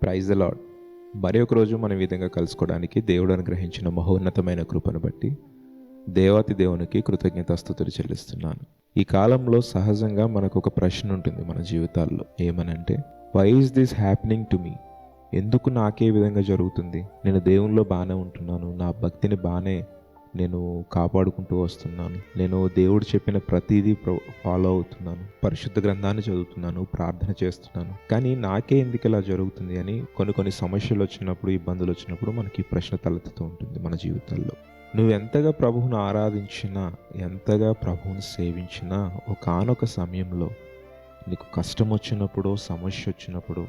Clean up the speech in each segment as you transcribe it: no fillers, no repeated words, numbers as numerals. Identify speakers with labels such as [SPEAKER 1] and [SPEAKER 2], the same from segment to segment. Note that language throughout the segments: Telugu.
[SPEAKER 1] Praise the lord. మరి ఒక రోజు మనం ఈ విధంగా కలుసుకోవడానికి దేవుడు అనుగ్రహించిన మహోన్నతమైన కృపను బట్టి దేవాతి దేవునికి కృతజ్ఞతాస్తుతులు చెల్లిస్తున్నాను. ఈ కాలంలో సహజంగా మనకు ఒక ప్రశ్న ఉంటుంది మన జీవితాల్లో. ఏమనంటే, why is this happening to me? ఎందుకు నాకే విధంగా జరుగుతుంది? నేను దేవునిలో బాగానే ఉంటున్నాను, నా భక్తిని బాగానే నేను కాపాడుకుంటూ వస్తున్నాను, నేను దేవుడు చెప్పిన ప్రతిదీ ఫాలో అవుతున్నాను, పరిశుద్ధ గ్రంథాన్ని చదువుతున్నాను, ప్రార్థన చేస్తున్నాను, కానీ నాకే ఎందుకు ఇలా జరుగుతుంది అని కొన్ని సమస్యలు వచ్చినప్పుడు, ఇబ్బందులు వచ్చినప్పుడు మనకి ఈ ప్రశ్న తలెత్తుతూ ఉంటుంది మన జీవితాల్లో. నువ్వు ఎంతగా ప్రభువును ఆరాధించినా, ఎంతగా ప్రభువును సేవించినా, ఒకానొక సమయంలో నీకు కష్టం వచ్చినప్పుడు, సమస్య వచ్చినప్పుడు,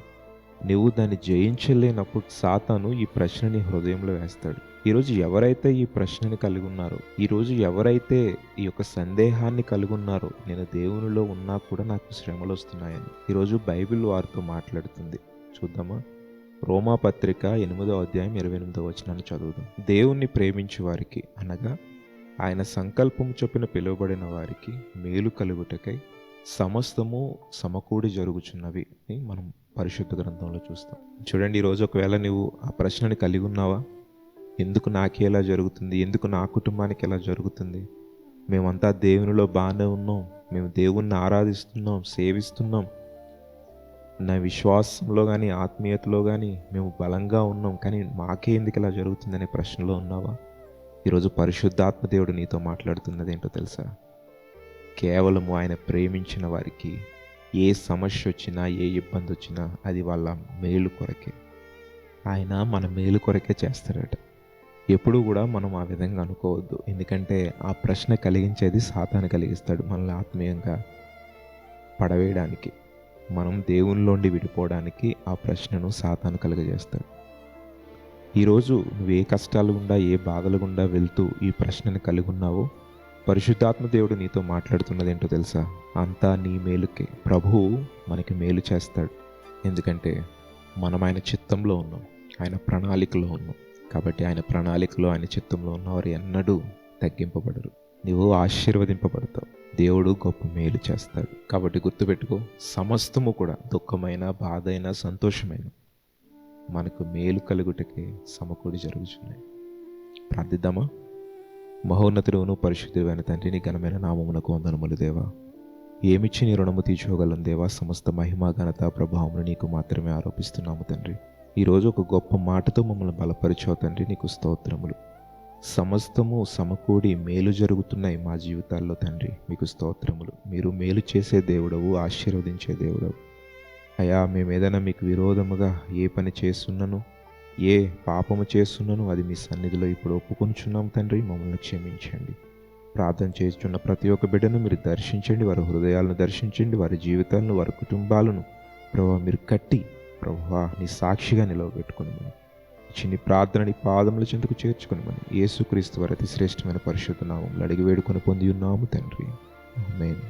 [SPEAKER 1] నువ్వు దాన్ని జయించలేనప్పుడు సాతాను ఈ ప్రశ్నని హృదయంలో వేస్తాడు. ఈరోజు ఎవరైతే ఈ ప్రశ్నని కలిగి ఉన్నారో, ఈరోజు ఎవరైతే ఈ యొక్క సందేహాన్ని కలిగి ఉన్నారో, నేను దేవునిలో ఉన్నా కూడా నాకు శ్రమలు వస్తున్నాయని, ఈరోజు బైబిల్ వారితో మాట్లాడుతుంది. చూద్దామా? రోమాపత్రిక 8వ అధ్యాయం 28వ వచనాన్ని చదువుదాం. దేవుణ్ణి ప్రేమించే వారికి, అనగా ఆయన సంకల్పము చొప్పున పిలువబడిన వారికి మేలు కలుగుటకై సమస్తము సమకూడి జరుగుచున్నవి అని మనం పరిశుద్ధ గ్రంథంలో చూస్తాం. చూడండి, ఈరోజు ఒకవేళ నువ్వు ఆ ప్రశ్నని కలిగి ఉన్నావా? ఎందుకు నాకే ఎలా జరుగుతుంది? ఎందుకు నా కుటుంబానికి ఎలా జరుగుతుంది? మేమంతా దేవునిలో బాగానే ఉన్నాం, మేము దేవుణ్ణి ఆరాధిస్తున్నాం, సేవిస్తున్నాం, నా విశ్వాసంలో కానీ ఆత్మీయతలో కానీ మేము బలంగా ఉన్నాం, కానీ మాకే ఎందుకు ఇలా జరుగుతుందనే ప్రశ్నలో ఉన్నావా? ఈరోజు పరిశుద్ధాత్మ దేవుడు నీతో మాట్లాడుతున్నది ఏంటో తెలుసా? కేవలము ఆయన ప్రేమించిన వారికి ఏ సమస్య వచ్చినా, ఏ ఇబ్బంది వచ్చినా అది వాళ్ళ మేలు కొరకే. ఆయన మన మేలు కొరకే చేస్తాడట. ఎప్పుడు కూడా మనం ఆ విధంగా అనుకోవద్దు. ఎందుకంటే ఆ ప్రశ్న కలిగించేది సాతాను కలిగిస్తాడు, మనల్ని ఆత్మీయంగా పడవేయడానికి, మనం దేవునిలోండి విడిపోవడానికి ఆ ప్రశ్నను సాతాను కలుగజేస్తాడు. ఈరోజు నువ్వు ఏ కష్టాలు గుండా, ఏ బాధలు గుండా వెళ్తూ ఈ ప్రశ్నను కలిగి ఉన్నావో, పరిశుద్ధాత్మ దేవుడు నీతో మాట్లాడుతున్నది ఏంటో తెలుసా? అంతా నీ మేలుకే. ప్రభువు మనకి మేలు చేస్తాడు. ఎందుకంటే మనం ఆయన చిత్తంలో ఉన్నాం, ఆయన ప్రణాళికలో ఉన్నాం. కాబట్టి ఆయన ప్రణాళికలో, ఆయన చిత్తంలో ఉన్నవారు ఎన్నడూ తగ్గింపబడరు. నువ్వు ఆశీర్వదింపబడతావు. దేవుడు గొప్ప మేలు చేస్తాడు. కాబట్టి గుర్తుపెట్టుకో, సమస్తము కూడా, దుఃఖమైన, బాధ అయినా, సంతోషమైన, మనకు మేలు కలుగుటకే సమకూడి జరుగుతున్నాయి. ప్రార్థిద్దామా? మహోన్నతుడును పరిశుద్ధుడైన తండ్రి, నీ ఘనమైన నామమునకు వందనములు దేవా. ఏమిచ్చి నీ రుణము తీర్చుకోగలం దేవా? సమస్త మహిమ, ఘనత, ప్రభావమును నీకు మాత్రమే ఆరోపిస్తున్నాము తండ్రి. ఈరోజు ఒక గొప్ప మాటతో మమ్మల్ని బలపరిచావు తండ్రి, నీకు స్తోత్రములు. సమస్తము సమకూడి మేలు జరుగుతున్నాయి మా జీవితాల్లో తండ్రి, మీకు స్తోత్రములు. మీరు మేలు చేసే దేవుడవు, ఆశీర్వదించే దేవుడవు. అయ్యా, మేము ఏదైనా మీకు విరోధముగా ఏ పని చేస్తున్నను, ఏ పాపము చేస్తున్నాను, అది మీ సన్నిధిలో ఇప్పుడు ఒప్పుకొంచున్నాం తండ్రి, మమ్మల్ని క్షమించండి. ప్రార్థన చేస్తున్న ప్రతి ఒక్క బిడ్డను మీరు దర్శించండి, వారి హృదయాలను దర్శించండి, వారి జీవితాలను, వారి కుటుంబాలను ప్రభువా మీరు కట్టి, ప్రభువా నీ సాక్షిగా నిలవబెట్టుకుని చిన్ని ప్రార్థనని పాదముల చెందుకు చేర్చుకుని యేసుక్రీస్తు వారి అతి శ్రేష్టమైన పరిశుద్ధ నామములో అడిగి వేడుకొని పొంది ఉన్నాము తండ్రి. ఆమేన్.